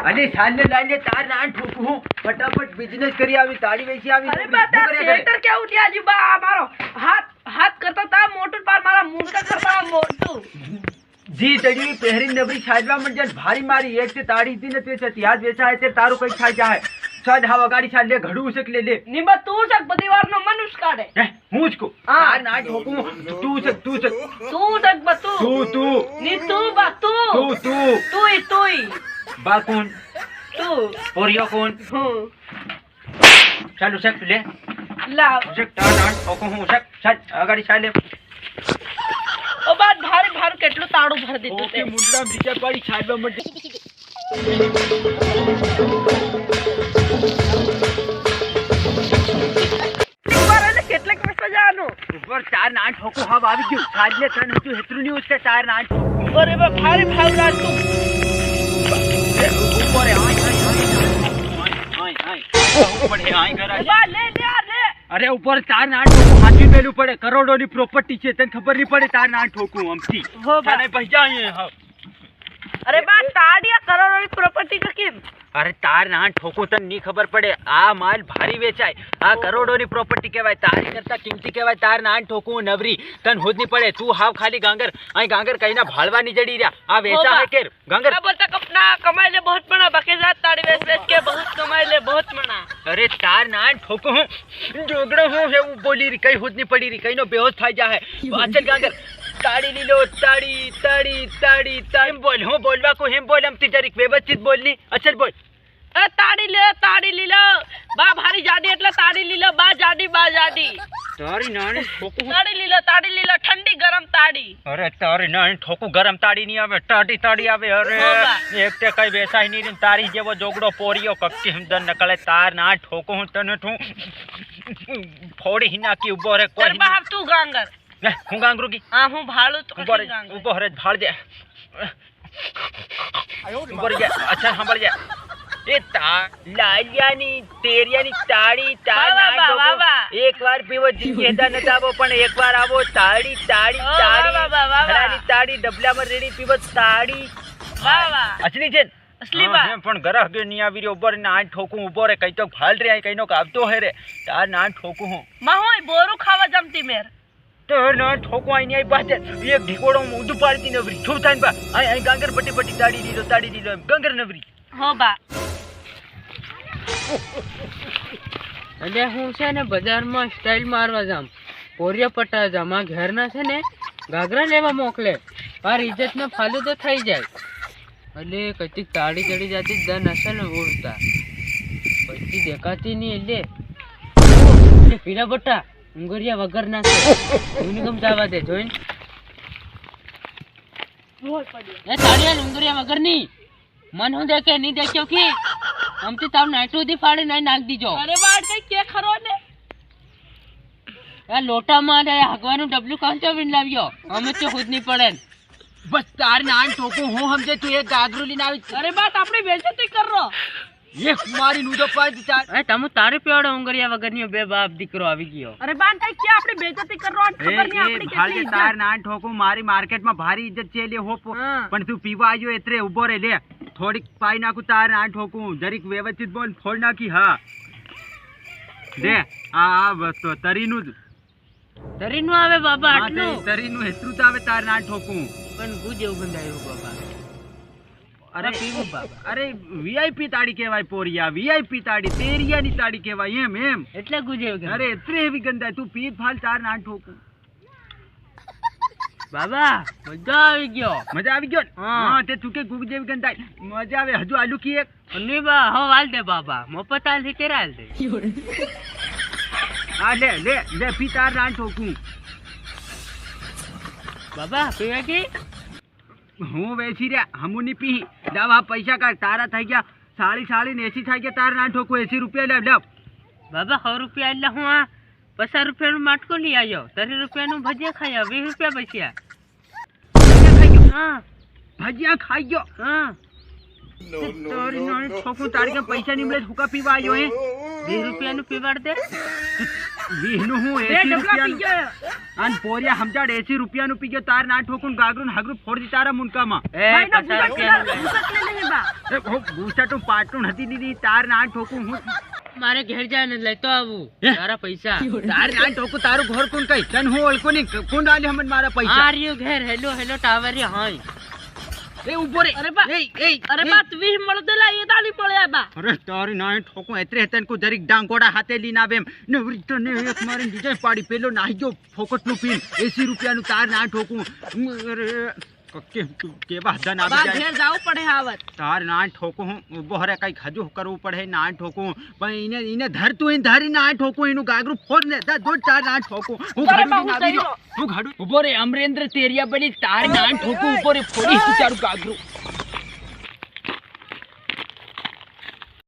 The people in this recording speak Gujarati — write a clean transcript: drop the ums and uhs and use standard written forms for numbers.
अरे साले लाले तार ना ठोकू हूँ फटाफट बिजनेस करी आवी ताड़ी वेची आवी अरे बाता सेंटर क्या उठिया जी बा मारो हाथ हाथ करता था मोटर पार मारा मुंह का करता मोटू जी तड़ी पहरी नबरी छाजवा मन जन भारी मारी एक से ताड़ी दी न ते सतियाज वेचा है ते तारो कई छाई जाए शायद हवा गाड़ी छाल ले घड़ू सक ले निबा तू सक बदीवार नो मनुष्य काढे हूं उसको तार ना ठोकू तू सक बतू तू नी तू बा तू ही बा कौन तू पोरियो कौन चलो सक ले ला सक तार ना ठोकू हूं सक चल गाड़ी छाल ले ओ बात भारी भार केटलो ताड़ो भर देतो ते मुंडा बीचा पाड़ी छालवा मत કેટલાક વર્ષ જાનો ઉપર ચાર ના ઠોકો હબ આવી ગયું સાજલે તન હતું હેતરું ની ઉસકે ચાર ના ઠોકો અરે બા ભારી ભાવ રાત તું ઉપર આય ઉપર આય કરા બા લે અરે ઉપર ચાર ના ઠોકો હાથી મેલું પડે કરોડો ની પ્રોપર્ટી છે તને ખબર નહીં પડે ચાર ના ઠોકું અમથી તને પૈસા અરે બા તાડિયા કરોડો ની પ્રોપર્ટી કા કેમ अरे तार ना ठोको तन नहीं खबर पड़े आ माल भारी वेचाय आ करोड़ों नी प्रॉपर्टी कहवाय तार करता कीमती कहवाय तार ना ठोको नवरी तन होद नहीं पड़े तू हाव खाली गांगर आई गांगर कहीं ना भालवा नहीं जड़ी रहा आ वेचा है केर गांगर बोलता अपना कमाई ले बहुत बना बाकी रात ताड़ी वेच के बहुत कमाई ले बहुत बना अरे तार ना ठोको हूं जोगड़ो हूं है वो बोली री कहीं होद नहीं पड़ी री कहीं नो बेहोश थाई जा है अचल गांगर ताड़ी ली लो ताड़ी ताड़ी ताड़ी ताड़ी बोल हूं बोलवा को हम बोल हम तिजरिक व्यवस्थित बोलनी अचल बोल ए ताड़ी ली लो बा भारी जाडी એટલે તાડી લી લો બા જાડી તારી નાની ઠોકું તાડી લી લો ઠંડી ગરમ તાડી અરે તારી નાની ઠોકું ગરમ તાડી નહીં આવે તાડી આવે અરે એક તે કઈ વેસાઈ નહીં રે તારી જેવો જોગડો પોરિયો કક્કી હમદન નકળે તાર ના ઠોકું હું તને ઠું ફોડી હિના की ઉભો રે કોઈ બા તું ગાંગર હું ગાંગરું की हां હું ભાળું તો ઉભો રે ભાળ દે ઉભો રે अच्छा सांभळ जा ए लालियानी तेरियानी ताड़ी ताड़ ना एक बार पीवो जिंदगी हेदा न जावो पण एक बार आवो ताड़ी ताड़ी ताड़ी हरानी ताड़ी डबला में रेडी पीवो ताड़ी वाह वाह असली છે असली बा પણ ગરહ ગે ની આવી રે ઉભો રે ના ઠોકું ઉભો રે કઈ તો ભાલ રે કઈ નો આવતો હે રે તાર ના ઠોકું હું મહોય બોરું ખાવા જમતી મેર તો ના ઠોકું આઈ ની આઈ બાત એક ઢીકોડો ઊંધું પાડતી નવરી છું થાન બા આઈ ગાંગર પટી પટી તાડી દીધો ગાંગર નવરી હો બા એટલે હું છે ને બજારમાં સ્ટાઇલ મારવા જામ પોરિયા પટા જામ આ ઘરના છે ને ઘાઘરા લેવા મોકલે માર ઇજ્જતનો ફાલુદો થઈ જાય એટલે કઈક તાળી ચડી જતી દન હશે ને ઉડતા પછી દેખાતી નહીં એટલે પીલા પટ્ટા ઉંગરિયા વગર ના છે યુનિગમ જવા દે જોઈન એ તાળીયા ઉંગરિયા વગર ની મન હું દેખે નહીં દેખ્યો કે हमती ताव नाइटो दी फाड़े नहीं नाक दीजो अरे बात कई के खरो ने आ लोटा मारे हगवानु डब्ल्यू कांचो विन लावियो हमें तो खुद नहीं पड़े बस तार नान ठोको हूं हमजे तू एक गागरू लीन आवी अरे बात अपनी बेइज्जती कर रो ये मारी नु तो पाज चार ए तमु तारे पेड़ो उंगरिया वगरनियो बे बाप दीकरो आवी गयो अरे बात कई क्या अपनी बेइज्जती कर रो खबर नहीं अपनी भाई तार नान ठोको मारी मार्केट में भारी इज्जत चेले हो पण तू पीवा आयो एतरे उभो रे ले थोड़ी पाई नाकू तार ना ठोकू जरीक व्यवस्थित बोल फोड़ नाखी हाँ दे आ बस तो तरीनु आवे बाबा आटलो तरीनु हेतरू तो आवे तार ना ठोकू पण गुजे उगंदायो बाबा अरे पीवू बाबा अरे वीआईपी ताड़ी केवाय पोरिया वीआईपी ताड़ी तेरिया नी ताड़ी केवाय एम એટલે ગુજે ઉગંदा अरे एतरे हेवी गंदा तू पीत फाल तार ना ठोकू बाबा मजा આવી ગયો हां ते तुके गुग जेवी गंदा मजा आवे हजू आलू की एक नहीं बा हो वाल दे बाबा मोपत आल से केराल दे आ ले पितार ना ठोकू बाबा पीवे की હું વેચી રહ્યા હમુની પી દવા પૈસા કાઢ તારા થઈ ગયા સાળી ને 80 થઈ ગયા તાર ના ઠોકો 80 રૂપિયા લે બાબા 100 રૂપિયા એટલે હું આ 50 રૂપિયાનું માટકો લઈ આવ્યો 30 રૂપિયાનું ભજીયા ખાયા 20 રૂપિયા બચ્યા હા ભજીયા ખાઈ ગયો હા તારી નાની ઠોકો તારી કે પૈસા ની મળે હુકા પીવા આવ્યો હે 20 રૂપિયાનું પીવાડ દે વીહનું હું બે 80 ડબલા પી રૂપિયાનું ગયો અને પોરિયા સમજાડ 80 રૂપિયાનું પી ગયો તાર ના ઠોકું ગાગરું ને હાગરું ફોડી તારા મુનકામાં એ ભાઈ નો 50 રૂપિયાનું લઈ. ભૂસા કે નહીં બા એ હો બૂસ્ટા પાટું નથી દીધી તાર ના ઠોકું હું મારે ઘેર જાય ને લેતો આવું હે? તારા પૈસા તાર ના ઠોકું તારું ઘર કોણ કઈ તન હું ઓળખો નહીં કોણ આલે હમન મારા પૈસા આ રહ્યો ઘેર હેલો હેલો ટાવર રે હાય એ ઉભો રે અરે બા અરે બા તું 20 મળદેલા એ તાલી પડ્યા બા અરે તારી ના ઠોકું એત્રે હેતન કો જરીક ડાંગોડા હાથે લીન આવે એમ ને વૃત્તને એક મારી બીજે પાડી પેલો નાહી ગયો ફોકટનું પીન 80 રૂપિયાનું તાર ના ઠોકું અરે કેવા હદન બા આવી જાય ઘેર જાવું પડે આવત તાર ના ઠોકું હું ઉભો હરે કઈક હજુ કરવું પડે ના ઠોકું પણ એને ધરતું એને ધરી ના ઠોકું એનું ગાગરું ફોડ ને દોડ તાર ના ઠોકું હું અરે બા, ઘડું હું આવી સહી ગયો હું ઘડું ઉભો રે અમરેન્દ્ર તેરિયા બની તાર ના ઠોકું ઉભો રે ફોડી તારું ગાગરું